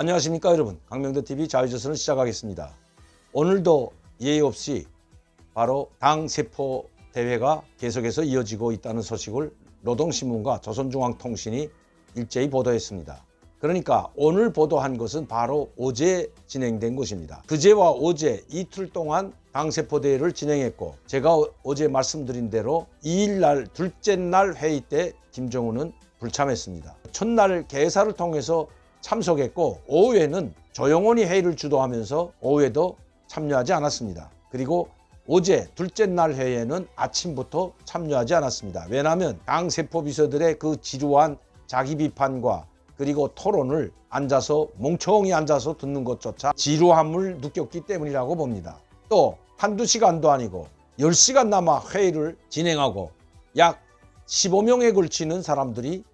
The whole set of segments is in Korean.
안녕하십니까 여러분, 강명도TV 자유조선을 시작하겠습니다. 오늘도 예의 없이 바로 당세포 대회가 계속해서 이어지고 있다는 소식을 노동신문과 조선중앙통신이 일제히 보도했습니다. 그러니까 오늘 보도한 것은 바로 어제 진행된 것입니다. 그제와 어제 이틀 동안 당세포 대회를 진행했고, 제가 어제 말씀드린 대로 2일날 둘째 날 회의 때 김정은은 불참했습니다. 첫날 개사를 통해서 참석했고, 오후에는 조영원이 회의를 주도하면서 오후에도 참여하지 않았습니다. 그리고 어제 둘째 날 회의에는 아침부터 참여하지 않았습니다. 왜냐하면 당세포 비서들의 그 지루한 자기 비판과 그리고 토론을 멍청히 앉아서 듣는 것조차 지루함을 느꼈기 때문이라고 봅니다. 또 한두 시간도 아니고 10시간 남아 회의를 진행하고 약 15명에 걸치는 사람들이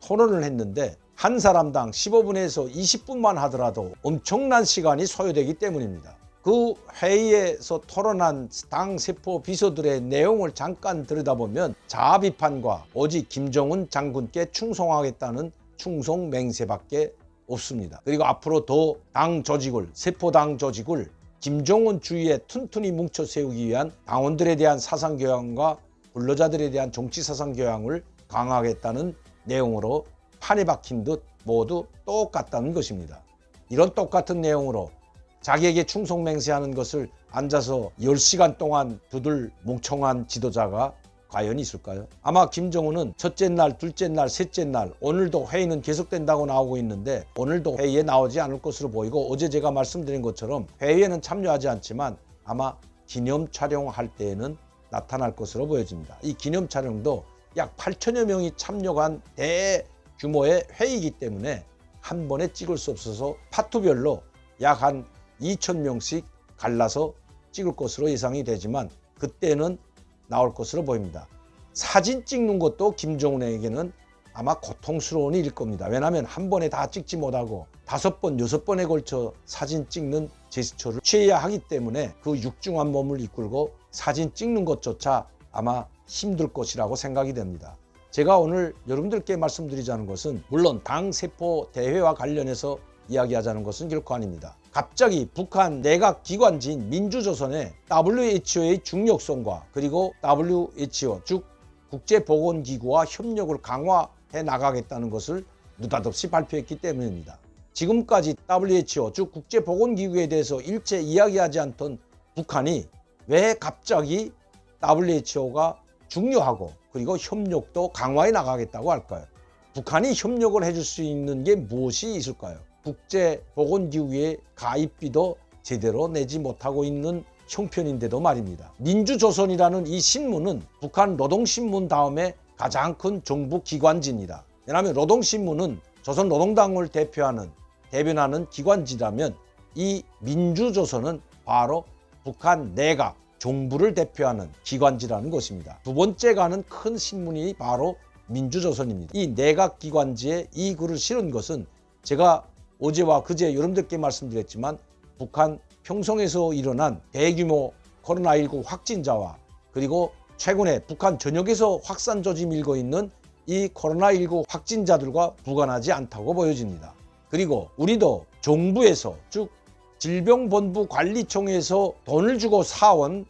토론을 했는데 한 사람당 15분에서 20분만 하더라도 엄청난 시간이 소요되기 때문입니다. 그 회의에서 토론한 당세포 비서들의 내용을 잠깐 들여다보면 자아 비판과 오직 김정은 장군께 충성하겠다는 충성 맹세밖에 없습니다. 그리고 앞으로 더 당 조직을, 세포당 조직을 김정은 주의에 튼튼히 뭉쳐 세우기 위한 당원들에 대한 사상교양과 근로자들에 대한 정치사상교양을 강화하겠다는 내용으로 판에 박힌 듯 모두 똑같다는 것입니다. 이런 똑같은 내용으로 자기에게 충성 맹세하는 것을 앉아서 10시간 동안 두들 멍청한 지도자가 과연 있을까요? 아마 김정은은 첫째 날, 둘째 날, 셋째 날, 오늘도 회의는 계속된다고 나오고 있는데 오늘도 회의에 나오지 않을 것으로 보이고, 어제 제가 말씀드린 것처럼 회의에는 참여하지 않지만 아마 기념 촬영할 때에는 나타날 것으로 보여집니다. 이 기념 촬영도 약 8천여 명이 참여한 대규모의 회의이기 때문에 한 번에 찍을 수 없어서 파트별로 약 한 2,000명씩 갈라서 찍을 것으로 예상이 되지만 그때는 나올 것으로 보입니다. 사진 찍는 것도 김정은에게는 아마 고통스러운 일일 겁니다. 왜냐하면 한 번에 다 찍지 못하고 5번, 6번에 걸쳐 사진 찍는 제스처를 취해야 하기 때문에 그 육중한 몸을 이끌고 사진 찍는 것조차 아마 힘들 것이라고 생각이 됩니다. 제가 오늘 여러분들께 말씀드리자는 것은 물론 당세포 대회와 관련해서 이야기하자는 것은 결코 아닙니다. 갑자기 북한 내각 기관지인 민주조선의 WHO의 중력성과 그리고 WHO 즉 국제보건기구와 협력을 강화해 나가겠다는 것을 느닷없이 발표했기 때문입니다. 지금까지 WHO 즉 국제보건기구에 대해서 일체 이야기하지 않던 북한이 왜 갑자기 WHO가 중요하고 그리고 협력도 강화해 나가겠다고 할까요? 북한이 협력을 해줄 수 있는 게 무엇이 있을까요? 국제보건기구의 가입비도 제대로 내지 못하고 있는 형편인데도 말입니다. 민주조선이라는 이 신문은 북한 노동신문 다음에 가장 큰 정부 기관지입니다. 왜냐하면 노동신문은 조선노동당을 대변하는 기관지라면 이 민주조선은 바로 북한 내각, 정부를 대표하는 기관지라는 것입니다. 두 번째 가는 큰 신문이 바로 민주조선입니다. 이 내각 기관지에 이 글을 실은 것은 제가 어제와 그제 여러분들께 말씀드렸지만 북한 평성에서 일어난 대규모 코로나19 확진자와 그리고 최근에 북한 전역에서 확산 조짐이 일고 있는 이 코로나19 확진자들과 무관하지 않다고 보여집니다. 그리고 우리도 정부에서 즉 질병본부관리청에서 돈을 주고 사온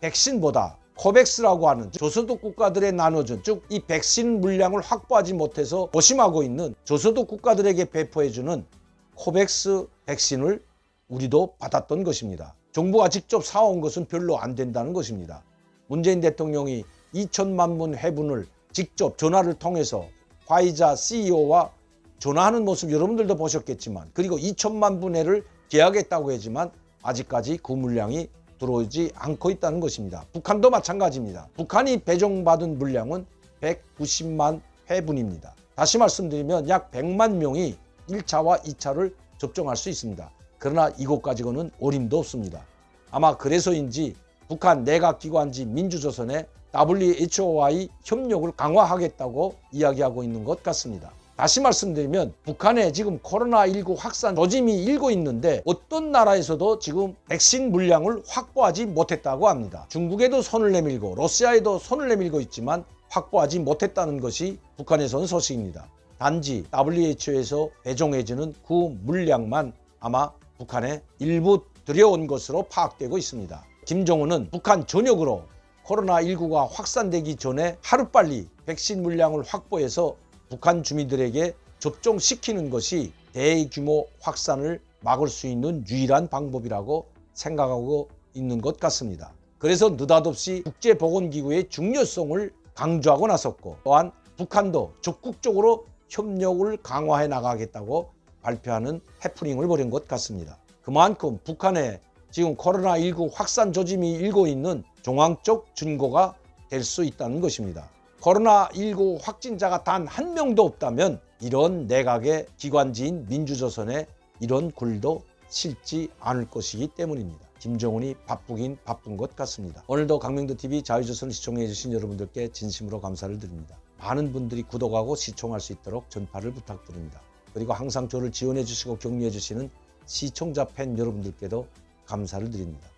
백신보다 코백스라고 하는 저소득 국가들에 나눠준 즉 이 백신 물량을 확보하지 못해서 고심하고 있는 저소득 국가들에게 배포해주는 코백스 백신을 우리도 받았던 것입니다. 정부가 직접 사온 것은 별로 안 된다는 것입니다. 문재인 대통령이 2천만 분 회분을 직접 전화를 통해서 화이자 CEO와 전화하는 모습 여러분들도 보셨겠지만, 그리고 2천만 분 회를 계약했다고 하지만 아직까지 그 물량이 들어오지 않고 있다는 것입니다. 북한도 마찬가지입니다. 북한이 배정받은 물량은 190만 회분입니다. 다시 말씀드리면 약 100만 명이 1차와 2차를 접종할 수 있습니다. 그러나 이것까지는 어림도 없습니다. 아마 그래서인지 북한 내각기관지 민주조선의 WHO와의 협력을 강화하겠다고 이야기하고 있는 것 같습니다. 다시 말씀드리면 북한에 지금 코로나19 확산 조짐이 일고 있는데 어떤 나라에서도 지금 백신 물량을 확보하지 못했다고 합니다. 중국에도 손을 내밀고 러시아에도 손을 내밀고 있지만 확보하지 못했다는 것이 북한에서 온 소식입니다. 단지 WHO에서 배송해주는 그 물량만 아마 북한에 일부 들여온 것으로 파악되고 있습니다. 김정은은 북한 전역으로 코로나19가 확산되기 전에 하루빨리 백신 물량을 확보해서 북한 주민들에게 접종시키는 것이 대규모 확산을 막을 수 있는 유일한 방법이라고 생각하고 있는 것 같습니다. 그래서 느닷없이 국제보건기구의 중요성을 강조하고 나섰고, 또한 북한도 적극적으로 협력을 강화해 나가겠다고 발표하는 해프닝을 벌인 것 같습니다. 그만큼 북한에 지금 코로나19 확산 조짐이 일고 있는 종황적 증거가 될 수 있다는 것입니다. 코로나19 확진자가 단 한 명도 없다면 이런 내각의 기관지인 민주조선에 이런 굴도 실지 않을 것이기 때문입니다. 김정은이 바쁘긴 바쁜 것 같습니다. 오늘도 강명도TV 자유조선을 시청해 주신 여러분들께 진심으로 감사를 드립니다. 많은 분들이 구독하고 시청할 수 있도록 전파를 부탁드립니다. 그리고 항상 저를 지원해 주시고 격려해 주시는 시청자 팬 여러분들께도 감사를 드립니다.